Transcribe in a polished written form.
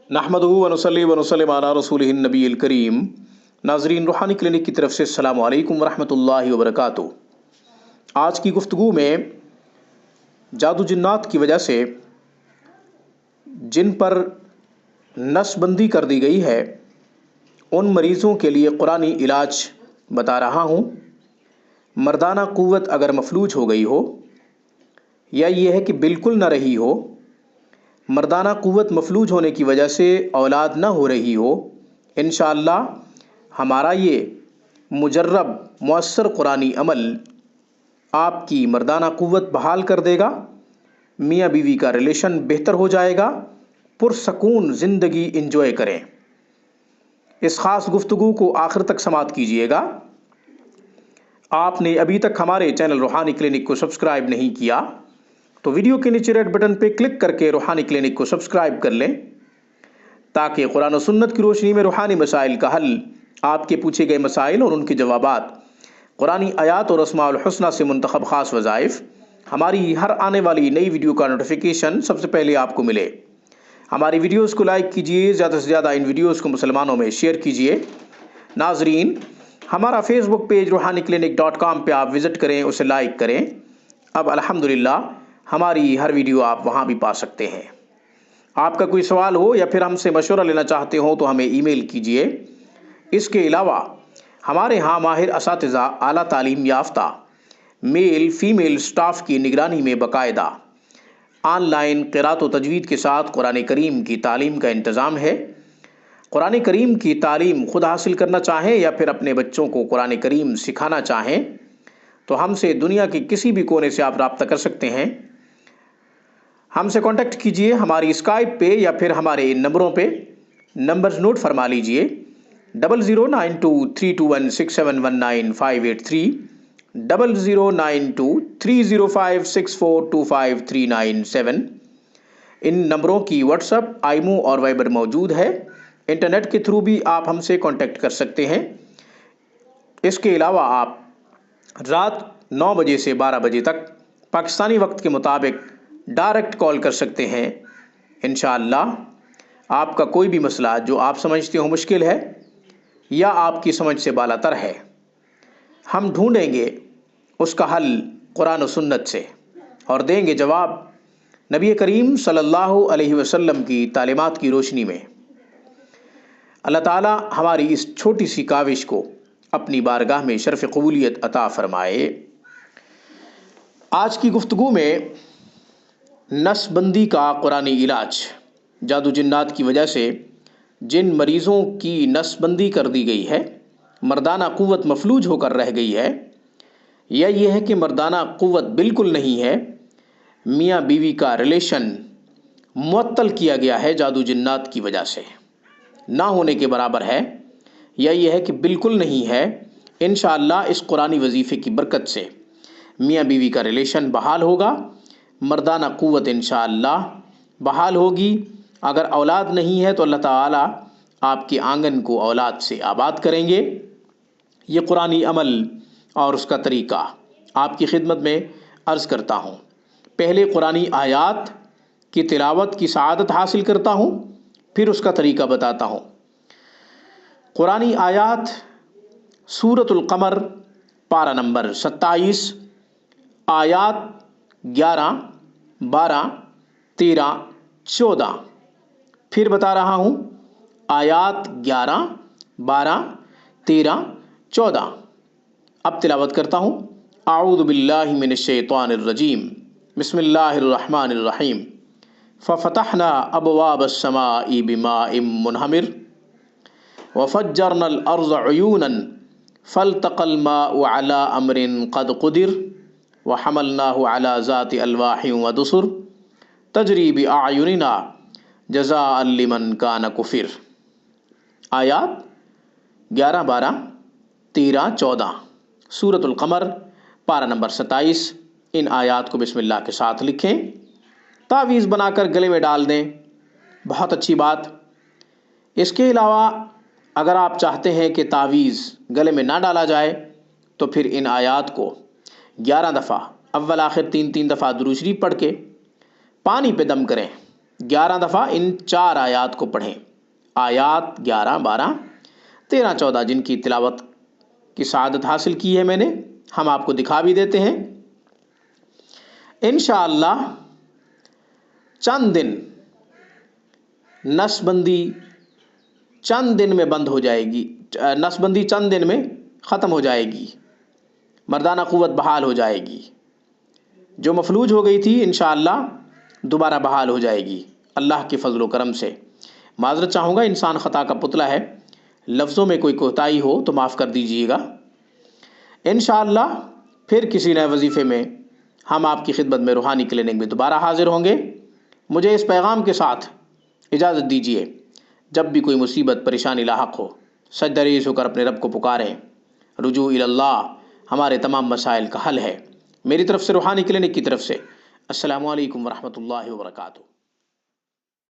नहमदुहु व नुसल्ली व नुसल्लिम अला रसूलिहिन नबील करीम। नाज़रीन, रूहानी क्लिनिक की तरफ से अस्सलामु अलैकुम व रहमतुल्लाहि व बरकातुहू। आज की गुफ्तगू में जादू जिन्नात की वजह से जिन पर नसबंदी कर दी गई है उन मरीज़ों के लिए कुरानी इलाज बता रहा हूँ। मर्दाना क़ुव्वत अगर मफलूज हो गई हो या ये है कि बिल्कुल न रही हो, मर्दाना क़ुव्वत मफलूज होने की वजह से औलाद न हो रही हो, इंशाअल्लाह हमारा ये मुजर्रब मुअस्सर कुरानी अमल आपकी मर्दाना क़ुव्वत बहाल कर देगा। मियाँ बीवी का रिलेशन बेहतर हो जाएगा, पुरसकून ज़िंदगी इंजॉय करें। इस ख़ास गुफ्तगू को आखिर तक समाअत कीजिएगा। आपने अभी तक हमारे चैनल रूहानी क्लिनिक को सब्सक्राइब नहीं किया तो वीडियो के नीचे रेड बटन पर क्लिक करके रूहानी क्लिनिक को सब्सक्राइब कर लें, ताकि कुरान और सुन्नत की रोशनी में रूहानी मसाइल का हल, आपके पूछे गए मसाइल और उनके जवाबात, कुरानी आयात और अस्माउल हुस्ना से मुंतखब ख़ास वज़ाइफ, हमारी हर आने वाली नई वीडियो का नोटिफिकेशन सबसे पहले आपको मिले। हमारी वीडियोज़ को लाइक कीजिए, ज़्यादा से ज़्यादा इन वीडियोज़ को मुसलमानों में शेयर कीजिए। नाजरीन, हमारा फेसबुक पेज रूहानीक्लिनिक.com पे आप विज़िट करें, उसे लाइक करें। अब अल्हम्दुलिल्लाह हमारी हर वीडियो आप वहाँ भी पा सकते हैं। आपका कोई सवाल हो या फिर हमसे मशवरा लेना चाहते हो तो हमें ईमेल कीजिए। इसके अलावा हमारे यहाँ माहिर असातिज़ा, आला तालीम याफ्ता मेल फीमेल स्टाफ की निगरानी में बाकायदा ऑनलाइन क़िराअत व तजवीद के साथ कुरान करीम की तालीम का इंतज़ाम है। कुरान करीम की तालीम खुद हासिल करना चाहें या फिर अपने बच्चों को कुरान करीम सिखाना चाहें तो हमसे दुनिया के किसी भी कोने से आप रब्ता कर सकते हैं। हमसे कांटेक्ट कीजिए हमारी स्काइप पे या फिर हमारे इन नंबरों पे। नंबर्स नोट फरमा लीजिए: 00923216719583, 00923056425397। इन नंबरों की व्हाट्सअप, आईमो और वाइबर मौजूद है। इंटरनेट के थ्रू भी आप हमसे कांटेक्ट कर सकते हैं। इसके अलावा आप रात 9 बजे से 12 बजे तक पाकिस्तानी वक्त के मुताबिक डायरेक्ट कॉल कर सकते हैं। इंशाअल्लाह आपका कोई भी मसला जो आप समझते हो मुश्किल है या आपकी समझ से बालातर है, हम ढूंढेंगे उसका हल कुरान और सुन्नत से और देंगे जवाब नबी करीम सल्लल्लाहु अलैहि वसल्लम की तालीमात की रोशनी में। अल्लाह ताला हमारी इस छोटी सी काविश को अपनी बारगाह में शर्फ़ कबूलियत अता फ़रमाए। आज की गुफ्तगू में नसबंदी का कुरानी इलाज, जादू जिन्नात की वजह से जिन मरीज़ों की नसबंदी कर दी गई है, मर्दाना क़ुव्वत मफलूज होकर रह गई है, या ये है कि मर्दाना क़ुव्वत बिल्कुल नहीं है, मियाँ बीवी का रिलेशन मुअत्तल किया गया है जादू जिन्नात की वजह से, ना होने के बराबर है, या ये है कि बिल्कुल नहीं है, इंशाअल्लाह इस कुरानी वजीफ़े की बरकत से मियाँ बीवी का रिलेशन बहाल होगा, मर्दाना क़ुव्वत इंशाअल्लाह बहाल होगी। अगर औलाद नहीं है तो अल्लाह ताला आपके आंगन को औलाद से आबाद करेंगे। ये कुरानी अमल और उसका तरीक़ा आपकी खिदमत में अर्ज़ करता हूँ। पहले कुरानी आयात की तिलावत की सआदत हासिल करता हूँ, फिर उसका तरीक़ा बताता हूँ। कुरानी आयात सूरतुल क़मर पारा नंबर 27 आयात 11, 12, 13, 14। फिर बता रहा हूँ, आयात 11, 12, 13, 14। अब तिलावत करता हूँ। आऊज़ु बिल्लाहि मिनश शैतानिर रजीम, बिस्मिल्लाहिर रहमानिर रहीम। फ़फ़तहना अबवाबस समाई बिमाइम मुनहमिर वफ़ज्जरनल अर्ज़ उयूनन फ़ल्तक़ल माउ अला अम्रिन क़द क़ुदिर वहमलनाहु अला ज़ाति अल्वाहिन व दुसुर तजरी बिअयुनिना जज़ाअन लिमन कान कुफ़िर। आयात 11, 12, 13, 14 सूरतुल क़मर पारा नंबर 27। इन आयात को बिस्मिल्लाह के साथ लिखें, तावीज़ बनाकर गले में डाल दें। बहुत अच्छी बात। इसके अलावा अगर आप चाहते हैं कि तावीज़ गले में ना डाला जाए तो फिर इन आयात को 11 दफ़ा अव्वल आखिर 3-3 दफ़ा दुरूद शरीफ पढ़ के पानी पे दम करें। 11 دفعہ ان 4 آیات کو پڑھیں۔ آیات 11، 12، 13، 14 جن کی تلاوت کی سعادت حاصل کی ہے میں نے، ہم آپ کو دکھا بھی دیتے ہیں۔ انشاءاللہ چند دن نس بندی چند دن میں بند ہو جائے گی، نس بندی چند دن میں ختم ہو جائے گی، مردانہ قوت بحال ہو جائے گی۔ جو مفلوج ہو گئی تھی انشاءاللہ دوبارہ بحال ہو جائے گی اللہ کے فضل و کرم سے۔ معذرت چاہوں گا، انسان خطا کا پتلا ہے، لفظوں میں کوئی کوتاہی ہو تو معاف کر دیجیے گا۔ انشاءاللہ پھر کسی نئے وظیفے میں ہم آپ کی خدمت میں روحانی کلینک میں دوبارہ حاضر ہوں گے۔ مجھے اس پیغام کے ساتھ اجازت دیجیے، جب بھی کوئی مصیبت پریشانی لاحق ہو، سجدہ ریز ہو کر اپنے رب کو پکاریں۔ رجوع اللہ ہمارے تمام مسائل کا حل ہے۔ میری طرف سے روحانی کلینک کی طرف سے السلام علیکم ورحمۃ اللہ وبرکاتہ۔